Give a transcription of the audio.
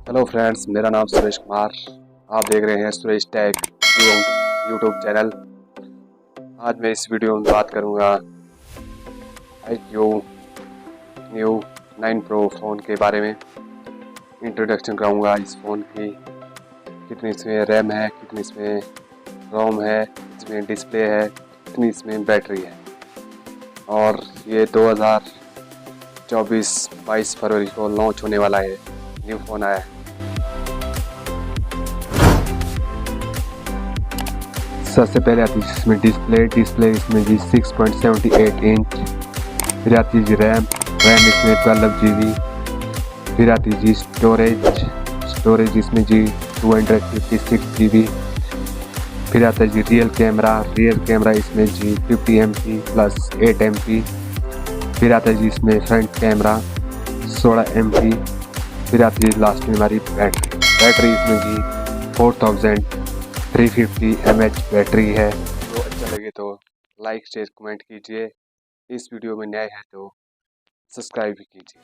Hello friends, मेरा नाम सुरेश कुमार। आप देख रहे हैं सुरेश टेक यूट्यूब चैनल। आज मैं इस वीडियो में बात करूंगा iQOO न्यू 9 प्रो फ़ोन के बारे में। इंट्रोडक्शन कराऊंगा इस फ़ोन की, कितनी इसमें रैम है, कितनी इसमें रोम है, इसमें डिस्प्ले है, कितनी इसमें बैटरी है। और ये 2024-22 फरवरी को लॉन्च होने वाला है, न्यू फ़ोन आया है। सबसे पहले आती है इसमें डिस्प्ले इसमें जी 6.78 इंच। फिर आती है जी रैम इसमें 12 GB। फिर आती है जी स्टोरेज इसमें जी 256 GB। फिर आता है जी रियर कैमरा इसमें जी 50 MP प्लस 8 MP। फिर आता है जी इसमें फ्रंट कैमरा 16 MP। फिर आती है लास्ट में हमारी बैटरी इसमें जी 4350 mAh बैटरी है। तो अच्छा लगे तो लाइक शेयर कमेंट कीजिए। इस वीडियो में नए हैं तो सब्सक्राइब भी कीजिए।